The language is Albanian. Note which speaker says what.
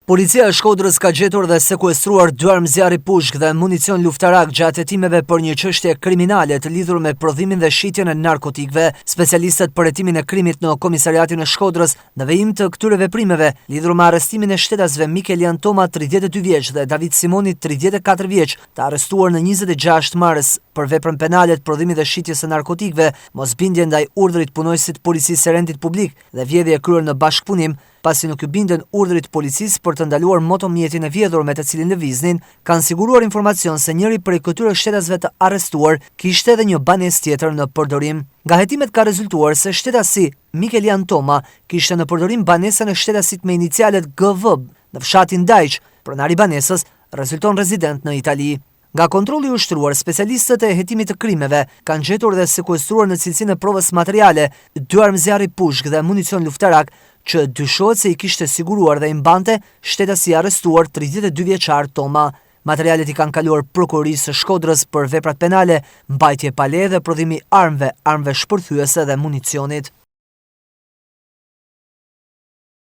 Speaker 1: Policia e Shkodrës ka gjetur dhe sekuestruar 2 armë zjarri pushk dhe municion luftarak gjatë hetimeve për një çështje kriminale të lidhur me prodhimin dhe shitjen e narkotikëve. Specialistët për hetimin e krimit në Komisariatin e Shkodrës në vijim të këtyre veprimeve lidhur me arrestimin e shtetasve Mikelian Toma, 32 vjeç dhe David Simoni, 34 vjeç, të arrestuar në 26 Mars për veprën penale të prodhimit dhe shitjes së narkotikëve, mosbindje ndaj urdhrit punojësit policisë së rendit publik dhe vjedhje e kryer në bashkëpunim, pasi nuk u bindën urdhrit policisë për të ndaluar motomjetin e vjedhur me të cilin lëviznin, kanë siguruar informacion se njëri prej këtyre shtetasve të arrestuar kishte edhe një banesë tjetër në përdorim. Nga hetimet ka rezultuar se shtetasi Mikelian Toma kishte në përdorim banesën e shtetasit me inicialet GV në fshatin Dajq, pronari banesës rezulton rezident në Itali. Nga kontrolli ushtruar, specialistët e hetimit të krimeve kanë gjetur dhe sekuestruar në cilësinë e provës materiale 2 armë zjarri pushk dhe municion luftarak që dyshohet se i kishte siguruar dhe i mbante shtetasi arrestuar 32 vjeçar Toma. Materialet i kanë kaluar prokurorisë së Shkodrës për veprat penale, mbajtje pa leje dhe prodhimi armëve shpërthyese dhe municionit.